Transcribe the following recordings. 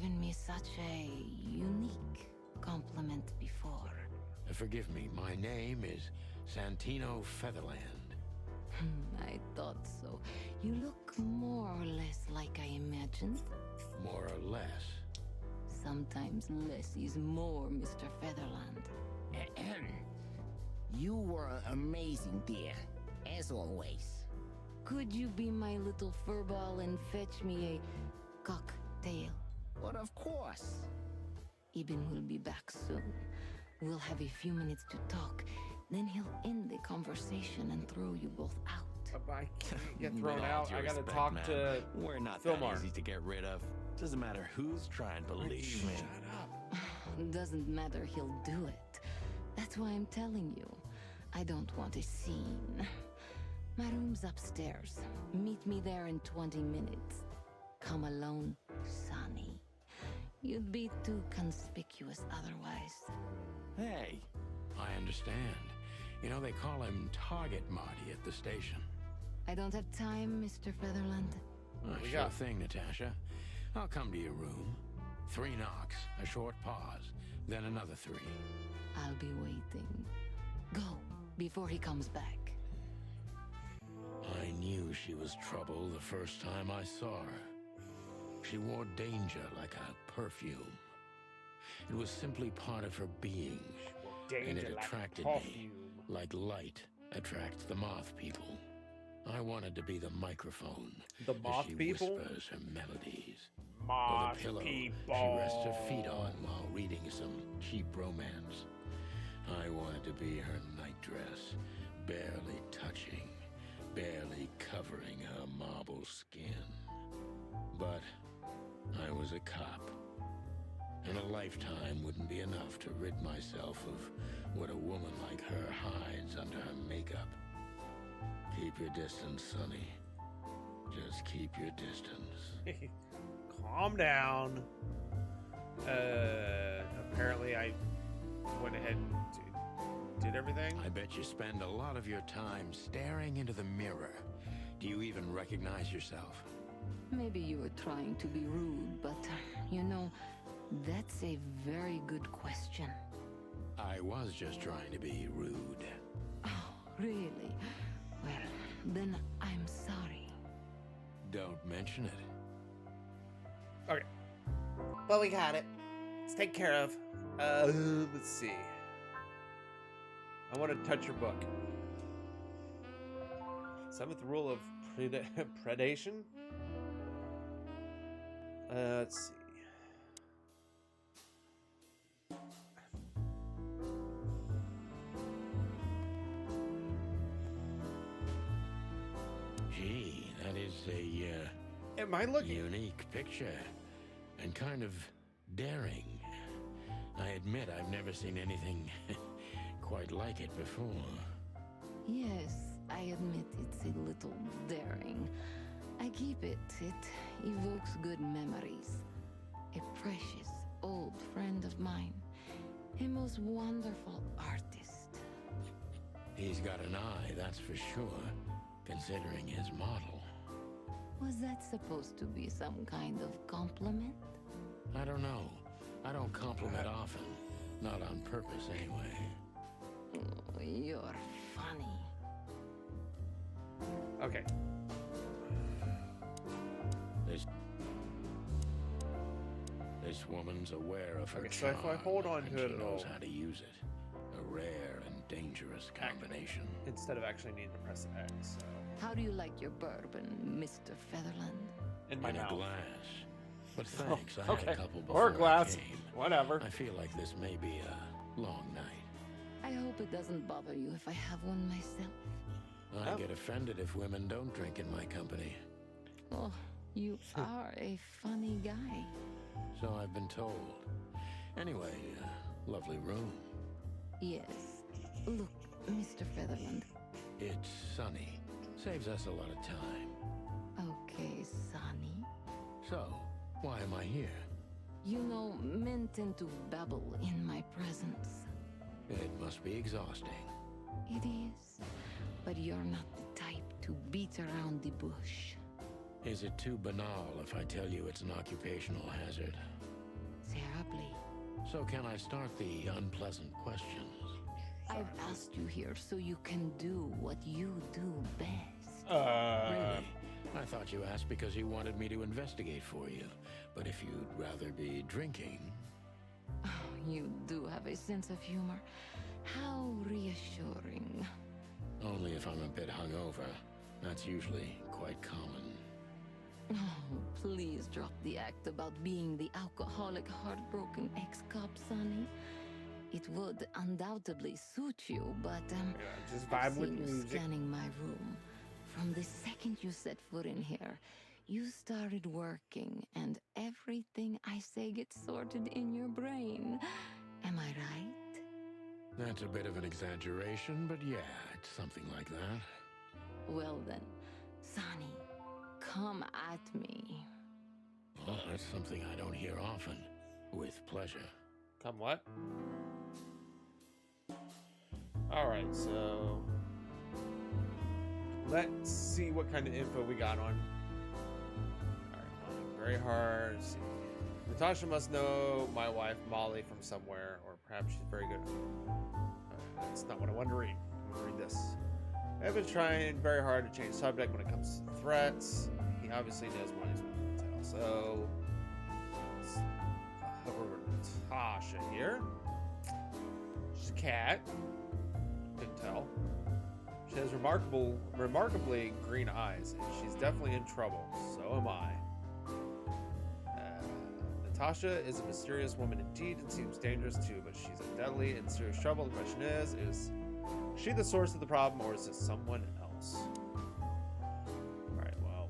given me such a unique compliment before. Forgive me, my name is Santino Featherland. I thought so. You look more or less like I imagined. More or less. Sometimes less is more, Mr. Featherland. Ahem. You were amazing, dear, as always. Could you be my little furball and fetch me a cocktail? But of course. Ibn will be back soon. We'll have a few minutes to talk. Then he'll end the conversation and throw you both out. I can't get thrown With all out. due I gotta respect, talk man, to We're not Fillmore. that easy to get rid of. Doesn't matter who's trying, believe me. Shut up. Doesn't matter, he'll do it. That's why I'm telling you. I don't want a scene. My room's upstairs. Meet me there in 20 minutes. Come alone, Sonny. You'd be too conspicuous otherwise. Hey, I understand. You know, they call him Target Marty at the station. I don't have time, Mr. Featherland. We Sure got- thing, Natasha. I'll come to your room. 3 knocks, a short pause, then another 3. I'll be waiting. Go, before he comes back. I knew she was trouble the first time I saw her. She wore danger like a perfume. It was simply part of her being, and it Danger like attracted me, perfume. like light attracts the moth people. I wanted to be the microphone The as moth she people? whispers her melodies, or Moth the pillow people. she rests her feet on while reading some cheap romance. I wanted to be her nightdress, barely touching, barely covering her marble skin. But I was a cop, and a lifetime wouldn't be enough to rid myself of what a woman like her hides under her makeup. Keep your distance, Sonny. Just keep your distance. Calm down. Apparently I went ahead and did everything. I bet you spend a lot of your time staring into the mirror. Do you even recognize yourself? Maybe you were trying to be rude, but, you know, that's a very good question. I was just trying to be rude. Oh, really? Well, then I'm sorry. Don't mention it. Okay. Well, we got it. It's taken care of. Let's see. I want to touch your book. 7th rule of predation. Let's see. Gee, that is a Am I looking? unique picture. And kind of daring. I admit I've never seen anything quite like it before. Yes, I admit it's a little daring. I keep it. It evokes good memories. A precious old friend of mine. A most wonderful artist. He's got an eye, that's for sure, considering his model. Was that supposed to be some kind of compliment? I don't know. I don't compliment often. Not on purpose, anyway. Oh, you're funny. Okay. This woman's aware of her Okay, so if I charm, hold on and to it, she knows it'll- how to use it. A rare and dangerous combination. Instead of actually needing to press X. So. How do you like your bourbon, Mr. Featherland? In my In a mouth. glass. But thanks, I had Okay. a couple before Or glass. I came. Whatever. I feel like this may be a long night. I hope it doesn't bother you if I have one myself. I Oh. get offended if women don't drink in my company. Oh, you are a funny guy. So I've been told. Anyway, lovely room. Yes. Look, Mr. Featherland. It's sunny. Saves us a lot of time. Okay, Sonny. So, why am I here? You know, men tend to babble in my presence. It must be exhausting. It is. But you're not the type to beat around the bush. Is it too banal if I tell you it's an occupational hazard? terribly. So can I start the unpleasant questions? I've asked you here so you can do what you do best. Really? I thought you asked because you wanted me to investigate for you. But if you'd rather be drinking... Oh, you do have a sense of humor. How reassuring. Only if I'm a bit hungover. That's usually quite common. Oh, please drop the act about being the alcoholic, heartbroken ex-cop, Sonny. It would undoubtedly suit you, but just I've vibe with seen you music. scanning my room. From the second you set foot in here, you started working, and everything I say gets sorted in your brain. Am I right? That's a bit of an exaggeration, but yeah, it's something like that. Well then, Sonny, come at me. Well, that's something I don't hear often. With pleasure. Come what? Alright, so let's see what kind of info we got on. Alright, very hard. Let's see. Natasha must know my wife Molly from somewhere, or perhaps she's very good. That's not what I wanted to read. I'm gonna read this. I've been trying very hard to change subject when it comes to threats. He obviously knows what he's willing to tell. So let's hover over to Natasha here. She's a cat. Couldn't tell. She has remarkably green eyes, and she's definitely in trouble. So am I. Natasha is a mysterious woman indeed, and seems dangerous too, but she's in deadly and serious trouble. The question is she the source of the problem, or is it someone else? Alright, well,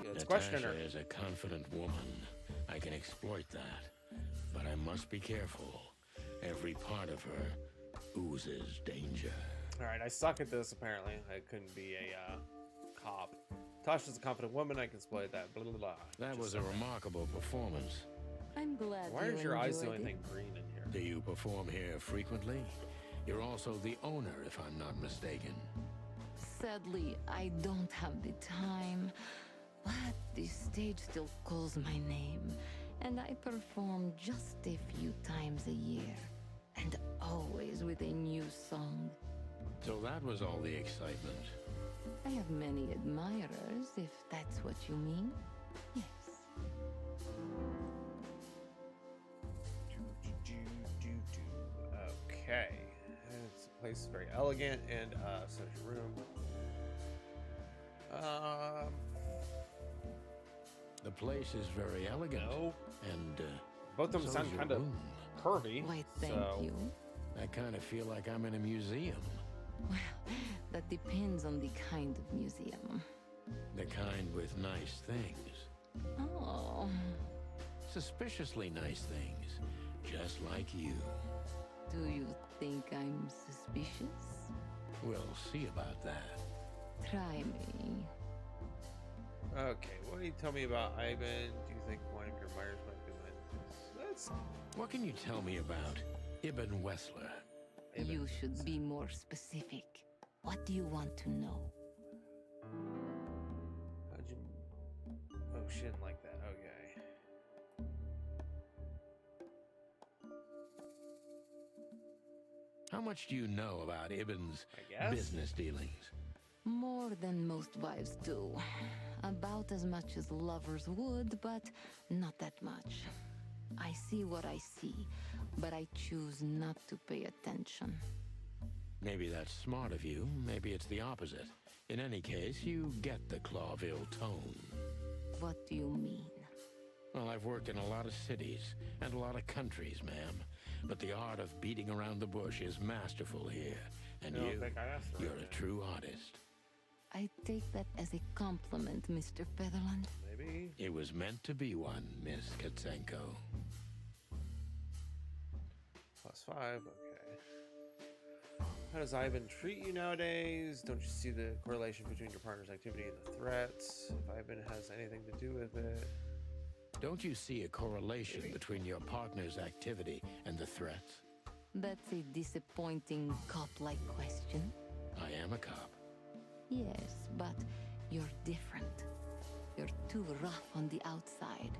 let's question her. Natasha is a confident woman. I can exploit that. But I must be careful. Every part of her oozes danger. Alright, I suck at this, apparently. I couldn't be a cop. Tasha's a confident woman, I can exploit that. Blah, blah, blah. That was a remarkable performance. I'm glad Why you is your eyes the enjoyed only it. thing green in here? Do you perform here frequently? You're also the owner, if I'm not mistaken. Sadly, I don't have the time, but the stage still calls my name, and I perform just a few times a year, and always with a new song. So that was all the excitement. I have many admirers, if that's what you mean. Yes. Okay. This place is very elegant, and so is your room. The place is very elegant. No. And Both of them so's sound your kind of room. curvy. Why, thank so you. I kind of feel like I'm in a museum. Well, that depends on the kind of museum. The kind with nice things. Oh, Suspiciously nice things. Just like you. do you think I'm suspicious? We'll see about that. Try me. Okay, what do you tell me about Ivan? Do you think one of your admirers might be mine? That's What can you tell me about Ibn Wessler? You should be more specific. What do you want to know? how'd you? Oh, she didn't like that. Okay. How much do you know about Ibn's I guess. business dealings? More than most wives do. About as much as lovers would, but not that much. I see what I see, but I choose not to pay attention. Maybe that's smart of you. Maybe it's the opposite. In any case, you get the Clawville tone. What do you mean? Well, I've worked in a lot of cities and a lot of countries, ma'am. But the art of beating around the bush is masterful here. And You don't think I asked for you're it, a true artist. I take that as a compliment, Mr. Featherland. Maybe. It was meant to be one, Miss Katsenko. +5. Okay. How does Ivan treat you nowadays? Don't you see the correlation between your partner's activity and the threats? If Ivan has anything to do with it. Don't you see a correlation between your partner's activity and the threats? That's a disappointing cop-like question. I am a cop. Yes, but you're different. You're too rough on the outside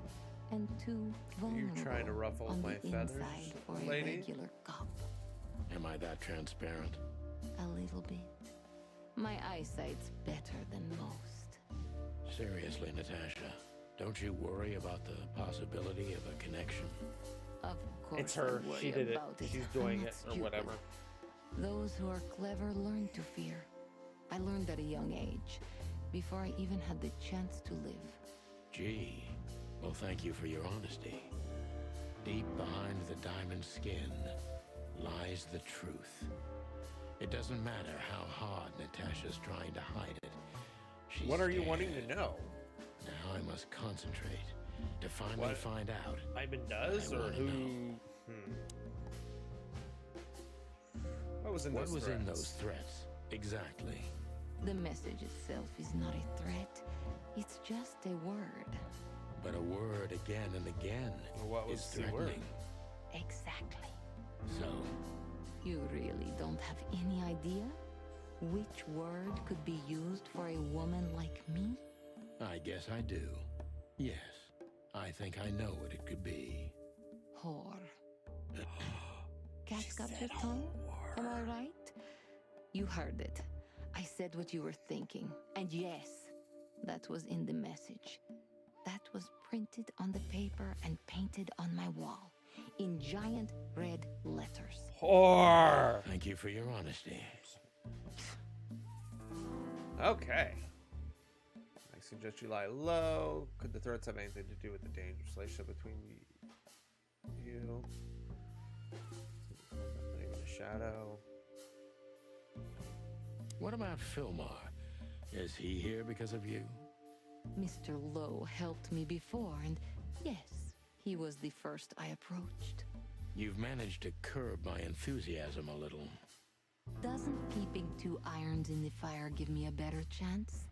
and too vulnerable You're trying to ruffle on my the feathers, inside for lady? a regular cop. Am I that transparent? A little bit. My eyesight's better than most. Seriously, Natasha, don't you worry about the possibility of a connection? Of course, It's her. I worry She did it. about She's I'm doing not it, or stupid. whatever. Those who are clever learn to fear. I learned at a young age, before I even had the chance to live. Gee, well, thank you for your honesty. Deep behind the diamond skin lies the truth. It doesn't matter how hard Natasha's trying to hide it. She's What are you wanting to scared. know? Now I must concentrate to finally find out. Ivan does, I or wanna who? know. What was in What those was in threats? those threats? Exactly. The message itself is not a threat. It's just a word. But a word again and again What was is the word? threatening. Exactly. So, You really don't have any idea which word could be used for a woman like me? I guess I do. Yes, I think I know what it could be. Whore. Cat got your tongue? Am I right? You heard it. I said what you were thinking. And yes, that was in the message. That was printed on the paper and painted on my wall in giant red letters. Whore. Thank you for your honesty. Okay. I suggest you lie low. Could the threats have anything to do with the dangerous relationship between you? Not even a shadow. What about Fillmar? Is he here because of you? Mr. Lowe helped me before, and yes, he was the first I approached. You've managed to curb my enthusiasm a little. Doesn't keeping two irons in the fire give me a better chance?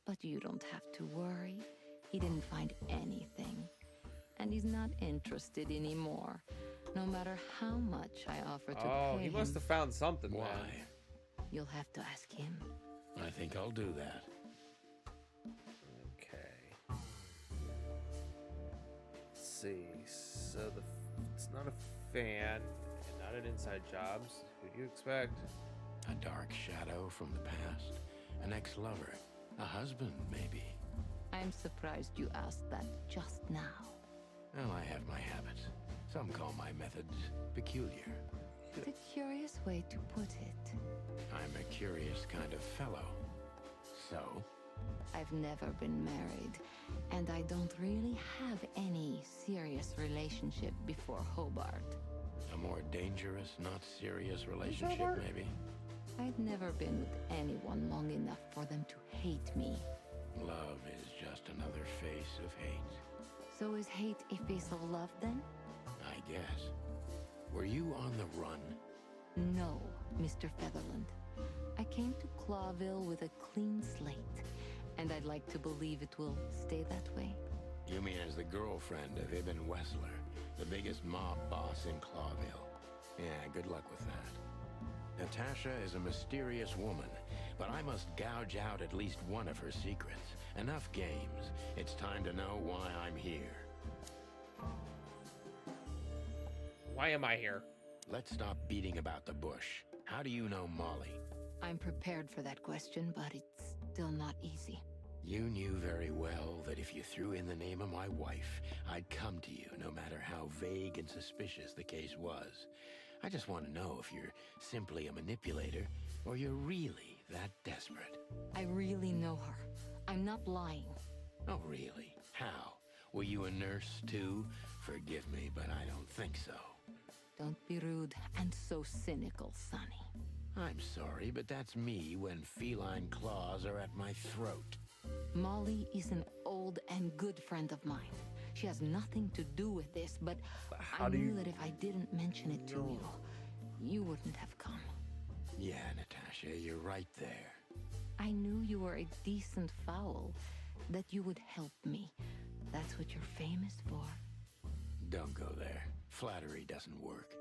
But you don't have to worry. He didn't find anything. And he's not interested anymore, no matter how much I offer to Oh, pay he must him. have found something. Why? Man. You'll have to ask him. I think I'll do that. Okay. Let's see. So it's not a fan, and not at Inside Jobs. Who do you expect? A dark shadow from the past. An ex-lover. A husband, maybe. I'm surprised you asked that just now. Well, I have my habits. Some call my methods peculiar. The curious way to put it. I'm a curious kind of fellow. So, I've never been married, and I don't really have any serious relationship before Hobart. a more dangerous, not serious relationship, maybe? I'd never been with anyone long enough for them to hate me. Love is just another face of hate. So is hate a face of love then? I guess. Were you on the run? No, Mr. Featherland. I came to Clawville with a clean slate, and I'd like to believe it will stay that way. You mean as the girlfriend of Ibn Wessler, the biggest mob boss in Clawville? Yeah, good luck with that. Natasha is a mysterious woman, but I must gouge out at least one of her secrets. Enough games. It's time to know why I'm here. Why am I here? Let's stop beating about the bush. How do you know Molly? I'm prepared for that question, but it's still not easy. You knew very well that if you threw in the name of my wife, I'd come to you, no matter how vague and suspicious the case was. I just want to know if you're simply a manipulator, or you're really that desperate. I really know her. I'm not lying. Oh, really? How? Were you a nurse, too? Forgive me, but I don't think so. Don't be rude and so cynical, Sonny. I'm sorry, but that's me when feline claws are at my throat. Molly is an old and good friend of mine. She has nothing to do with this, but How I do knew you that if I didn't mention it to you, you wouldn't have come. Yeah, Natasha, you're right there. I knew you were a decent fowl, that you would help me. That's what you're famous for. Don't go there. Flattery doesn't work.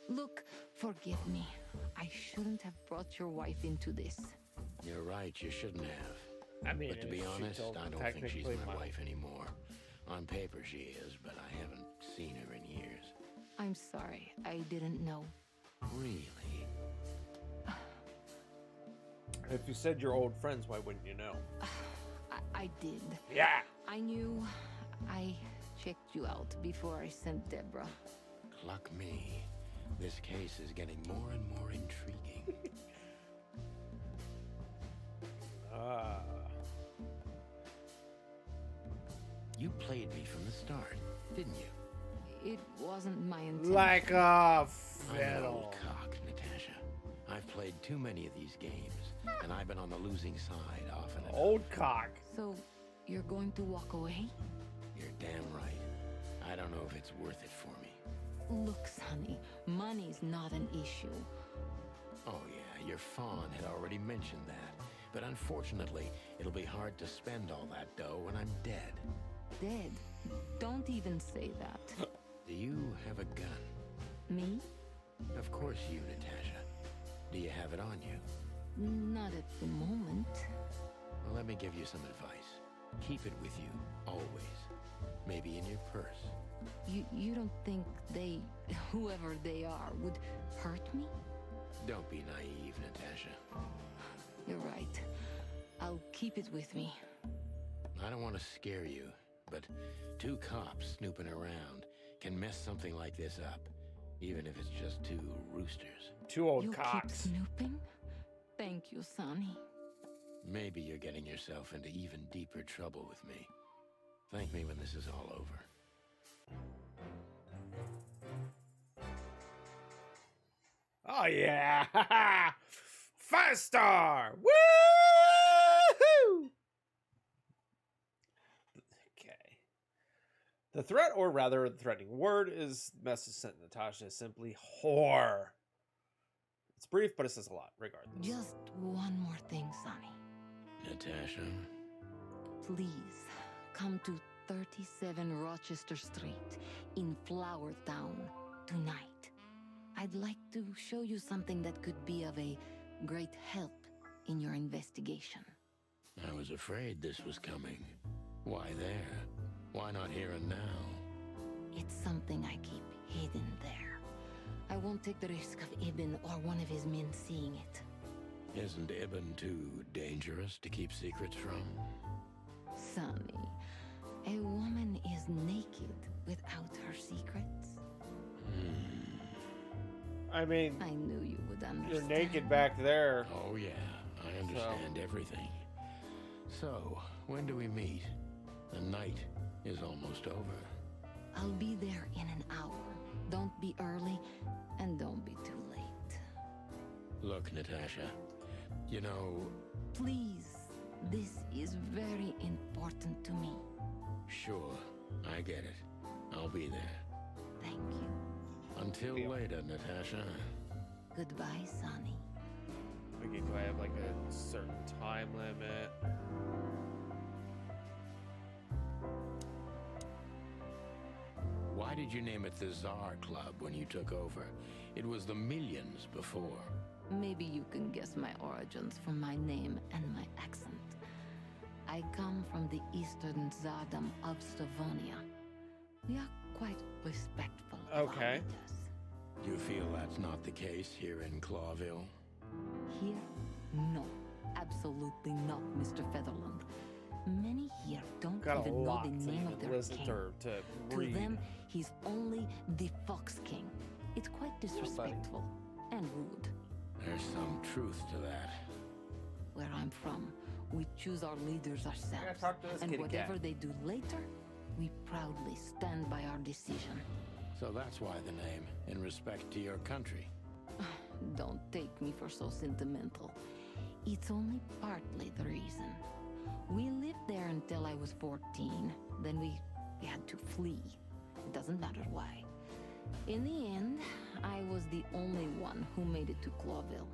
Look, forgive me. I shouldn't have brought your wife into this. You're right, you shouldn't have. I mean, But to be she's honest, still I don't think she's technically my wife anymore. On paper she is, but I haven't seen her in years. I'm sorry, I didn't know. Really? If you said you're old friends, why wouldn't you know? I did. Yeah. I knew. I checked you out before I sent Deborah. Cluck me. This case is getting more and more intriguing. You played me from the start, didn't you? It wasn't my intention. Like a I'm an fiddle. old cock, Natasha. I've played too many of these games, and I've been on the losing side often enough. Old cock. So, you're going to walk away? You're damn right. I don't know if it's worth it for me. Look, Sonny, money's not an issue. Oh yeah, your fawn had already mentioned that. But unfortunately, it'll be hard to spend all that dough when I'm dead. Dead? Don't even say that. Do you have a gun? Me? Of course you, Natasha. Do you have it on you? Not at the moment. Well, let me give you some advice. Keep it with you, always. Maybe in your purse. You don't think they, whoever they are, would hurt me? Don't be naive, Natasha. You're right. I'll keep it with me. I don't want to scare you, but 2 cops snooping around can mess something like this up, even if it's just 2 roosters. 2 old You cocks. keep snooping? Thank you, Sonny. Maybe you're getting yourself into even deeper trouble with me. Thank me when this is all over. Oh yeah! 5 star! Woo! Okay. The threat, or rather, the threatening word, is the message sent to Natasha is simply whore. It's brief, but it says a lot, regardless. Just one more thing, Sonny. Natasha? Please, come to 37 Rochester Street in Flower Town tonight. I'd like to show you something that could be of a great help in your investigation. I was afraid this was coming. Why there? Why not here and now? It's something I keep hidden there. I won't take the risk of Ibn or one of his men seeing it. Isn't Ibn too dangerous to keep secrets from? Sonny, a woman is naked without her secrets. I mean, I knew you would understand. you're naked back there. Oh yeah, I understand everything. So, when do we meet? The night is almost over. I'll be there in an hour. Don't be early, and don't be too late. Look, Natasha, you know... Please, this is very important to me. Sure, I get it. I'll be there. Thank you. Until later, Natasha. Goodbye, Sonny. Okay, do I have like a certain time limit? Why did you name it the Tsar Club when you took over? It was the Millions before. Maybe you can guess my origins from my name and my accent. I come from the eastern Tsardom of Slavonia. We are quite respectful of our Okay. leaders. You feel that's not the case here in Clawville? Here? No. Absolutely not, Mr. Featherland. Many here don't Got a even know lot the to name of even their listen king. to To read. them, he's only the Fox King. It's quite disrespectful and rude. There's some truth to that. Where I'm from, we choose our leaders ourselves. talk to this And kitty whatever cat. they do later, we proudly stand by our decision. So that's why the name, in respect to your country. Don't take me for so sentimental. It's only partly the reason. We lived there until I was 14. Then we had to flee. It doesn't matter why. In the end, I was the only one who made it to Clawville.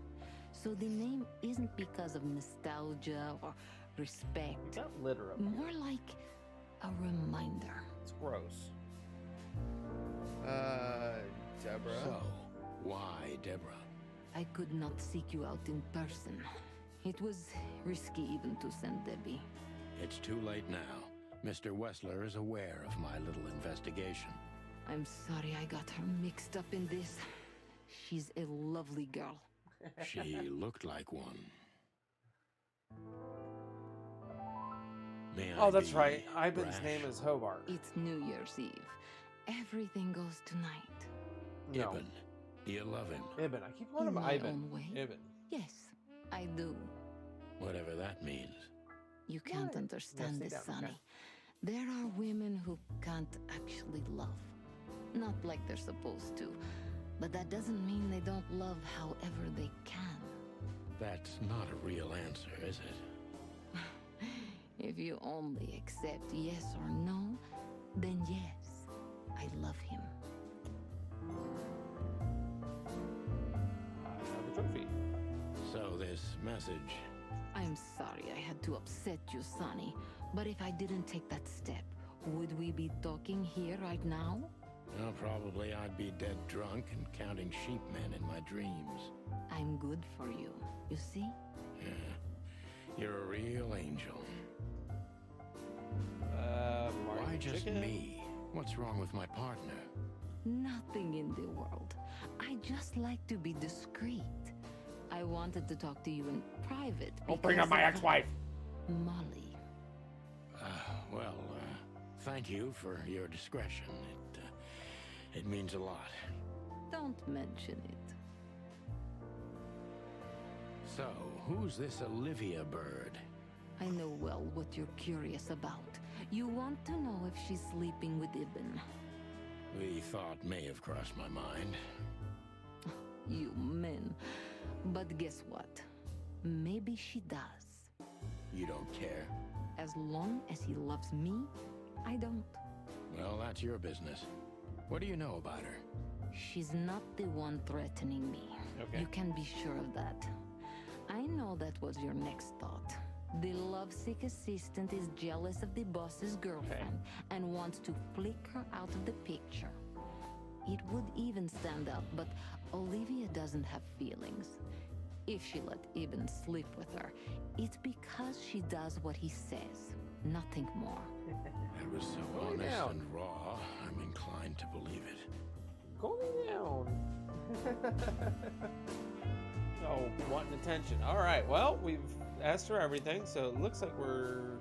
So the name isn't because of nostalgia or respect. Not literally. More like a reminder. It's gross. Deborah. So, why Deborah? I could not seek you out in person. It was risky even to send Debbie. It's too late now. Mr. Wessler is aware of my little investigation. I'm sorry I got her mixed up in this. She's a lovely girl. She looked like one. May I Oh, that's be right. Ivan's rash? name is Hobart. It's New Year's Eve. Everything goes tonight. No, Ibn. You love him. Ibn. I keep calling In him my Ivan. own way. Ibn. Yes, I do. Whatever that means. You can't What? understand Yes, this, they don't, okay. Sonny. There are women who can't actually love. Not like they're supposed to. But that doesn't mean they don't love however they can. That's not a real answer, is it? If you only accept yes or no, then yes, I love him. I have a trophy. So this message. I'm sorry I had to upset you, Sonny. But if I didn't take that step, would we be talking here right now? Well, probably I'd be dead drunk and counting sheepmen in my dreams. I'm good for you, you see? Yeah. You're a real angel. Martin Why just Chicken. me? What's wrong with my partner? Nothing in the world. I just like to be discreet. I wanted to talk to you in private. Don't bring up because my of ex-wife. Molly. Well, thank you for your discretion. It means a lot. Don't mention it. So, who's this Olivia bird? I know well what you're curious about. You want to know if she's sleeping with Ibn. The thought may have crossed my mind. You men. But guess what? Maybe she does. You don't care? As long as he loves me, I don't. Well, that's your business. What do you know about her? She's not the one threatening me. Okay. You can be sure of that. I know that was your next thought. The lovesick assistant is jealous of the boss's girlfriend and wants to flick her out of the picture. It would even stand out, but Olivia doesn't have feelings. If she let Ibn sleep with her, it's because she does what he says, nothing more. It was so Calm honest down. and raw, I'm inclined to believe it. Calm down. Oh, wanting attention. All right. Well, we've asked her everything, so it looks like we're.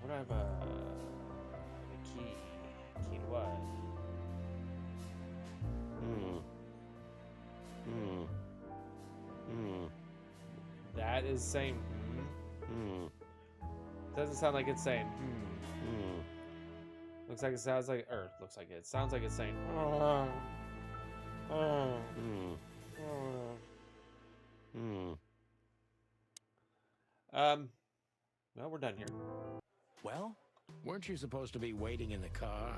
What do I have a key? Key to what? That is saying. Doesn't sound like it's saying. Looks like it sounds like. Or looks like it sounds like it's saying. Well, we're done here. Well, Weren't you supposed to be waiting in the car?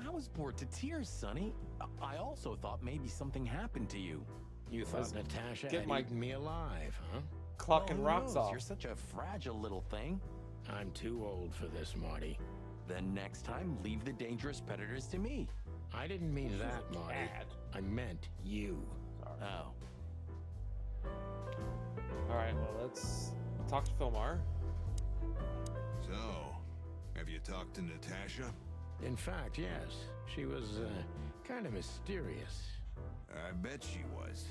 I was bored to tears, Sonny. I also thought maybe something happened to you. You thought Natasha get had my- eaten me alive, huh? Clocking Who rocks knows? off. You're such a fragile little thing. I'm too old for this, Marty. Then next time, leave the dangerous predators to me. I didn't mean that, Marty. Cat. I meant you. Sorry. Oh. All right. Well, let's talk to Philmar. So, have you talked to Natasha? In fact, yes. She was, kind of mysterious. I bet she was.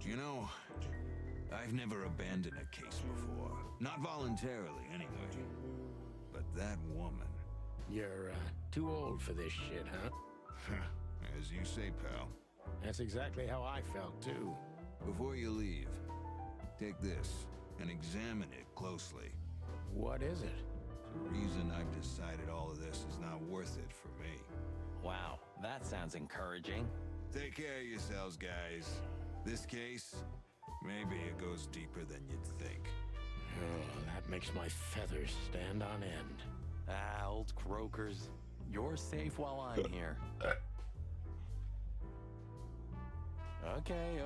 You know, I've never abandoned a case before. Not voluntarily, anyway. But that woman... You're, too old for this shit, huh? As you say, pal. That's exactly how I felt, too. Before you leave, take this and examine it closely. What is it? The reason I've decided all of this is not worth it for me. Wow, that sounds encouraging. Take care of yourselves, guys. This case, maybe it goes deeper than you'd think. Oh, that makes my feathers stand on end. Ah, old croakers. You're safe while I'm here.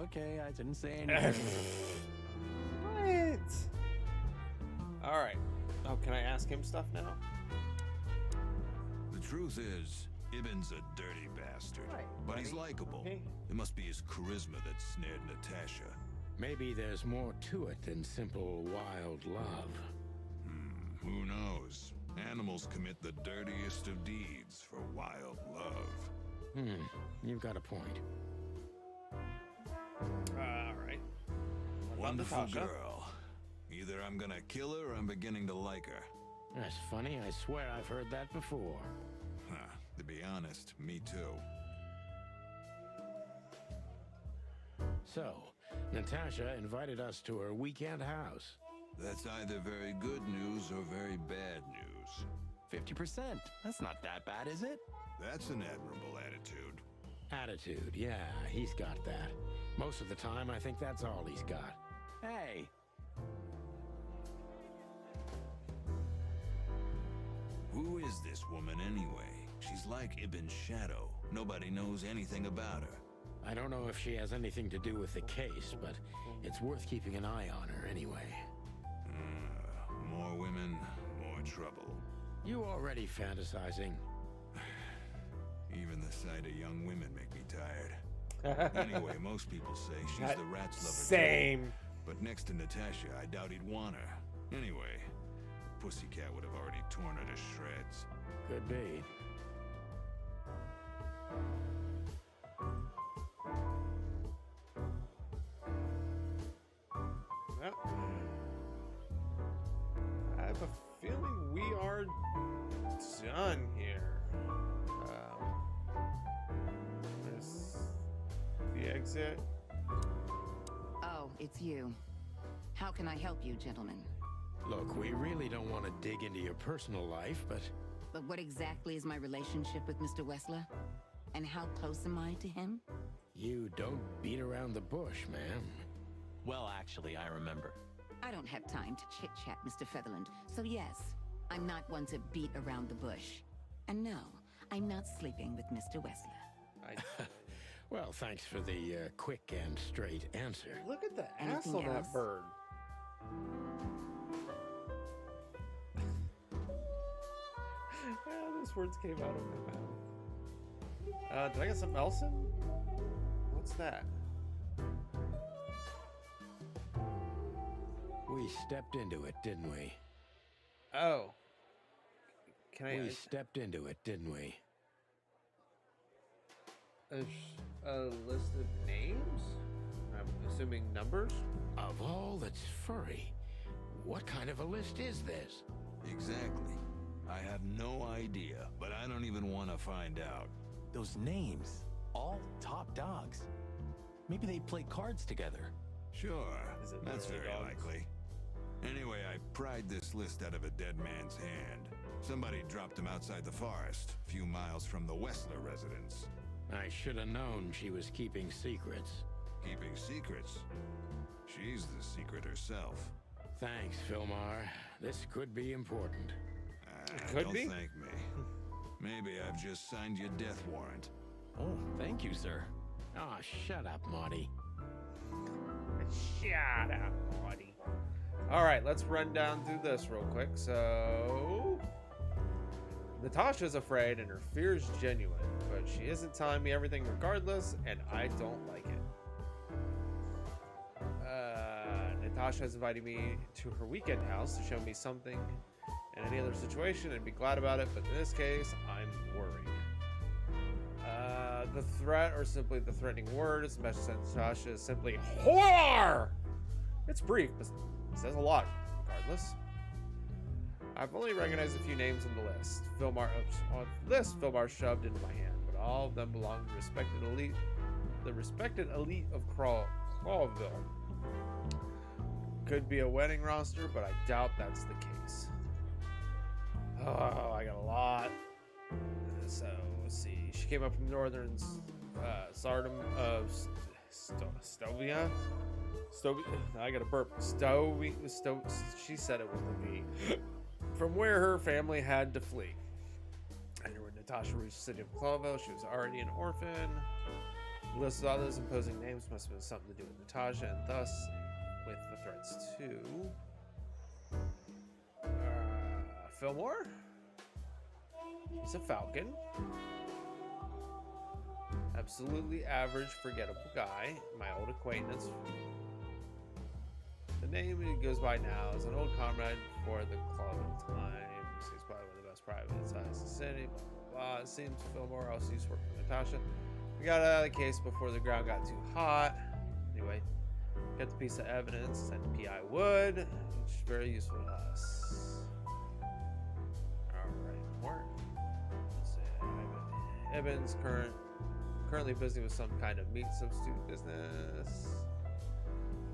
Okay, I didn't say anything. What? All right. Oh, can I ask him stuff now? The truth is, Ibn's a dirty bastard. Right, But he's buddy. likable. Okay. It must be his charisma that snared Natasha. Maybe there's more to it than simple wild love. Who knows? Animals commit the dirtiest of deeds for wild love. You've got a point. All right. What about Wonderful Natasha? girl. Either I'm gonna kill her or I'm beginning to like her. That's funny. I swear I've heard that before. Huh, to be honest, me too. So, Natasha invited us to her weekend house. That's either very good news or very bad news. 50%. That's not that bad, is it? That's an admirable attitude. Attitude, yeah, he's got that. Most of the time, I think that's all he's got. Hey, Who is this woman anyway? She's like Ibn Shadow. Nobody knows anything about her. I don't know if she has anything to do with the case, but it's worth keeping an eye on her anyway. More women, more trouble. You already fantasizing? Even the sight of young women make me tired. Anyway, most people say she's the rat's lover. Same. But next to Natasha, I doubt he'd want her. Anyway, Pussycat would have already torn her to shreds. Could be. Well, I have a feeling we are done here. There's the exit. Oh, it's you. How can I help you, gentlemen? Look, we really don't want to dig into your personal life, but But what exactly is my relationship with Mr. Wessler? And how close am I to him? you don't beat around the bush, ma'am. well, actually, I remember. I don't have time to chit-chat, Mr. Featherland. So yes, I'm not one to beat around the bush. And no, I'm not sleeping with Mr. Wessler. Well, thanks for the quick and straight answer. Look at the ass Anything on else? that bird. Those words came out of my mouth. Did I get something else in? What's that? We stepped into it, didn't we? Oh. Can I... We stepped into it, didn't we? a list of names? I'm assuming numbers? Of all that's furry, what kind of a list is this? Exactly. I have no idea, but I don't even want to find out. Those names, all top dogs. Maybe they play cards together. Sure, Is it that's literally very dogs? likely. Anyway, I pried this list out of a dead man's hand. Somebody dropped him outside the forest, a few miles from the Wessler residence. I should have known she was keeping secrets. Keeping secrets? She's the secret herself. Thanks, Filmar. This could be important. Could Don't be. thank me. Maybe I've just signed your death warrant. Oh, thank you, sir. Ah, shut up, Marty. Shut up, Marty. Alright, let's run down through this real quick. So... Natasha's afraid and her fear is genuine, but she isn't telling me everything regardless, and I don't like it. Natasha has invited me to her weekend house to show me something. In any other situation, I'd be glad about it, but in this case, I'm worried. The threat, or simply the threatening word, is the message sent to Natasha is simply whore! It's brief, but it says a lot, regardless. I've only recognized a few names on the list. Filmar shoved into my hand, but all of them belong to the respected elite of Clawville. Could be a wedding roster, but I doubt that's the case. Oh, I got a lot. So, let's see. She came up from northern Sardom of Stovia. I got a burp. She said it with a V. From where her family had to flee. And when Natasha reached the city of Clawville, she was already an orphan. The list of others imposing names must have been something to do with Natasha, and thus with the threats too. Fillmore? He's a falcon. Absolutely average, forgettable guy. My old acquaintance. name he goes by now is an old comrade for the club at the time. He's probably one of the best privates in the city. Blah, blah, blah. It seems Fillmore also used to work for Natasha. We got out of the case before the ground got too hot. Anyway, got the piece of evidence, sent P.I. Wood, which is very useful to us. Alright, more. Evans currently busy with some kind of meat substitute business.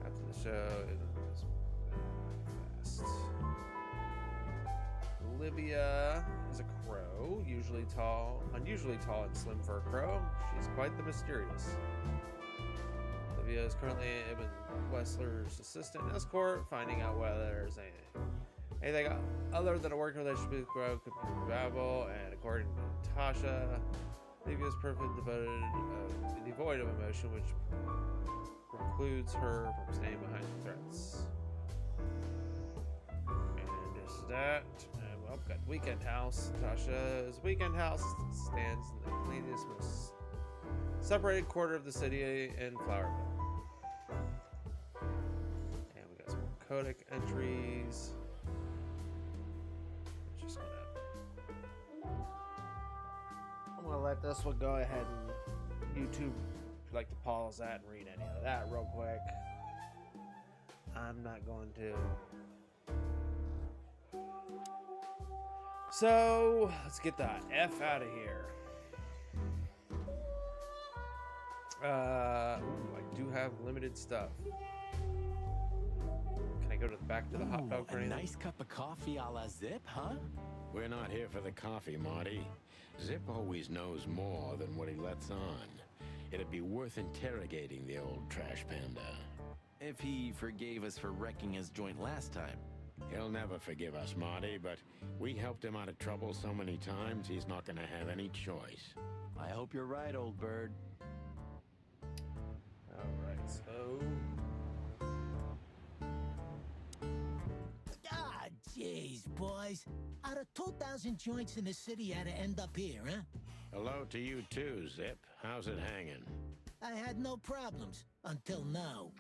After the show, it was fast. Olivia is a crow, unusually tall and slim for a crow. She's quite the mysterious. Olivia is currently Ibn Wessler's assistant escort, finding out whether there's anything other than a working relationship with the crow could be viable. And according to Natasha, Olivia is perfectly devoid of emotion, which precludes her from staying behind threats. And is that. Well, got Weekend House. Natasha's Weekend House stands in the cleanest, most separated quarter of the city in Flowerville. And we got some more Kodak entries. I'm gonna let this one go ahead and YouTube. If you'd like to pause that and read any of that real quick. I'm not going to. So let's get the F out of here. I do have limited stuff. Can I go to the back to the hot dog for a anything? nice cup of coffee a la Zip, huh? We're not here for the coffee, Marty. Zip always knows more than what he lets on. It'd be worth interrogating the old trash panda. If he forgave us for wrecking his joint last time. He'll never forgive us, Marty, but we helped him out of trouble so many times, he's not gonna have any choice. I hope you're right, old bird. Alright, so... Ah, jeez, boys. Out of 2,000 joints in the city, had to end up here, huh? Hello to you too, Zip. How's it hanging? I had no problems until now.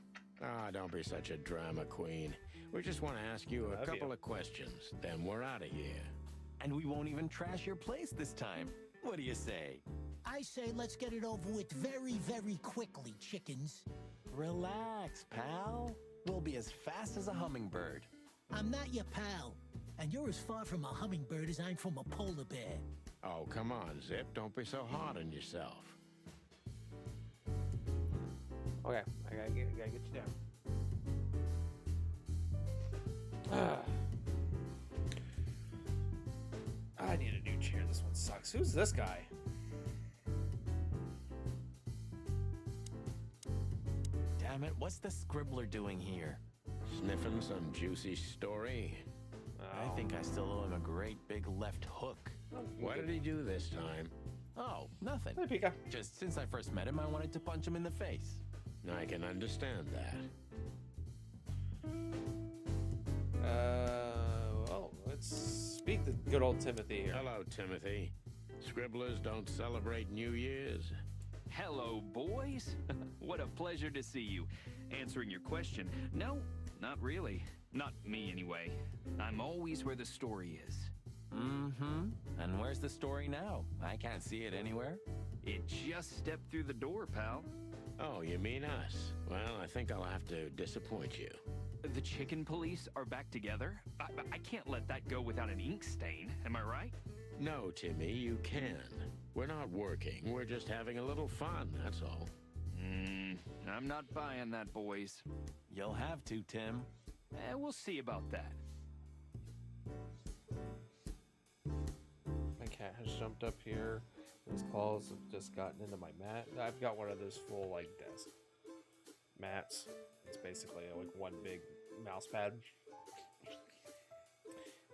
Ah, don't be such a drama queen. We just want to ask you a couple of questions, then we're out of here. And we won't even trash your place this time. What do you say? I say let's get it over with very, very quickly, chickens. Relax, pal. We'll be as fast as a hummingbird. I'm not your pal, and you're as far from a hummingbird as I'm from a polar bear. Oh, come on, Zip. Don't be so hard on yourself. Okay, I gotta get you down. I need a new chair. This one sucks. Who's this guy? Damn it, what's the scribbler doing here? Sniffing some juicy story? I think I still owe him a great big left hook. What did he do this time? Oh, nothing. Hey, Pika. Just since I first met him, I wanted to punch him in the face. I can understand that. Well, let's speak to good old Timothy here. Hello, Timothy. Scribblers don't celebrate New Year's. Hello, boys. What a pleasure to see you. Answering your question, no, not really. Not me, anyway. I'm always where the story is. Mm-hmm. And where's the story now? I can't see it anywhere. It just stepped through the door, pal. Oh, you mean us? Well, I think I'll have to disappoint you. The chicken police are back together? I can't let that go without an ink stain, am I right? No, Timmy, you can. We're not working. We're just having a little fun, that's all. I'm not buying that, boys. You'll have to, Tim. We'll see about that. My cat has jumped up here. His claws have just gotten into my mat. I've got one of those full, like, desk mats. It's basically like one big mouse pad.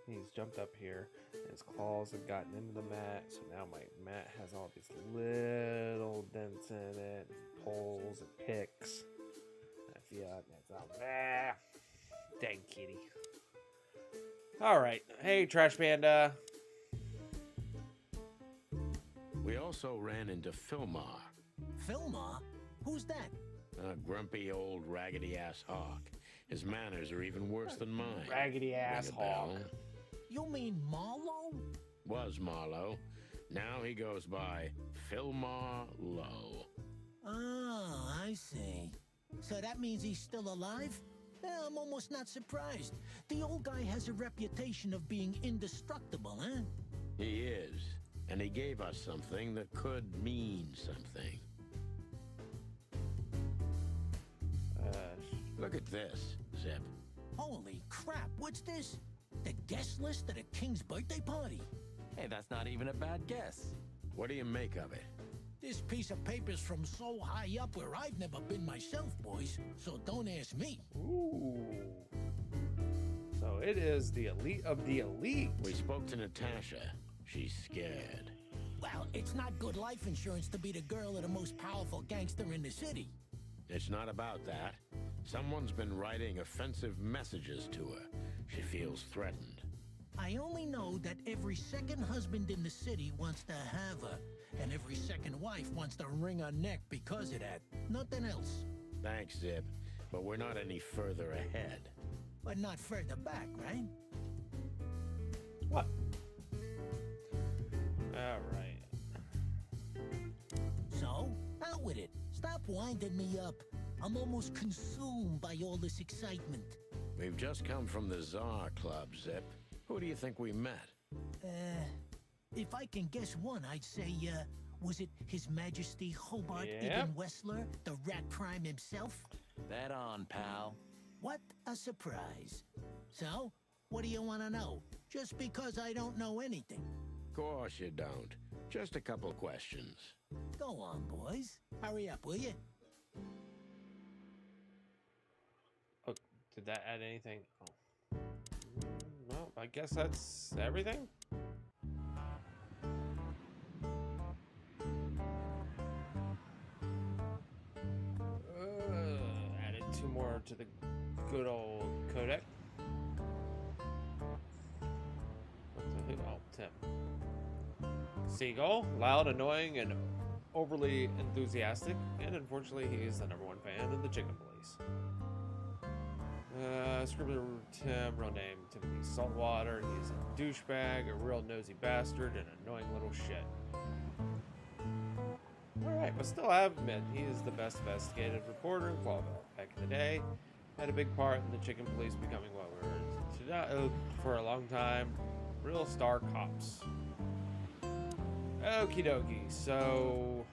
He's jumped up here. And his claws have gotten into the mat. So now my mat has all these little dents in it. Pulls and picks. Yeah, that's all. Dang kitty. Alright. Hey, Trash Panda. We also ran into Filmar, Fillmore? Who's that? a grumpy old raggedy-ass hawk. His manners are even worse than mine. Raggedy ass Ring a bell? hog. You mean Marlowe? Was Marlowe. Now he goes by Philmar Lowe. Oh, I see. So that means he's still alive? I'm almost not surprised. The old guy has a reputation of being indestructible, huh? He is. And he gave us something that could mean something. Look at this, Zip. Holy crap, what's this? The guest list at a king's birthday party? Hey, that's not even a bad guess. What do you make of it? This piece of paper's from so high up where I've never been myself, boys, so don't ask me. Ooh. So it is the elite of the elite. We spoke to Natasha. She's scared. Well, it's not good life insurance to be the girl of the most powerful gangster in the city. It's not about that. Someone's been writing offensive messages to her. She feels threatened. I only know that every second husband in the city wants to have her, and every second wife wants to wring her neck because of that. Nothing else. Thanks, Zip, but we're not any further ahead. But not further back, right? What? All right. So, out with it. Stop winding me up. I'm almost consumed by all this excitement. We've just come from the Tsar Club, Zip. Who do you think we met? If I can guess one, I'd say, was it His Majesty Hobart Yep. Ibn Wessler, the rat crime himself? That on, pal. What a surprise. So, what do you want to know? Just because I don't know anything. Course you don't. Just a couple questions. Go on, boys. Hurry up, will you? Oh, did that add anything? Oh. Well, I guess that's everything. Added 2 more to the good old codec. What the who? Oh, Tim. Seagull, loud, annoying, and overly enthusiastic, and unfortunately, he is the #1 fan of the Chicken Police. Scribbler Tim, real name Timothy Saltwater. He's a douchebag, a real nosy bastard, and an annoying little shit. Alright, but still, I have to admit, he is the best investigative reporter in Clawville. Back in the day, had a big part in the Chicken Police becoming what we were for a long time, real star cops. Okie dokie, so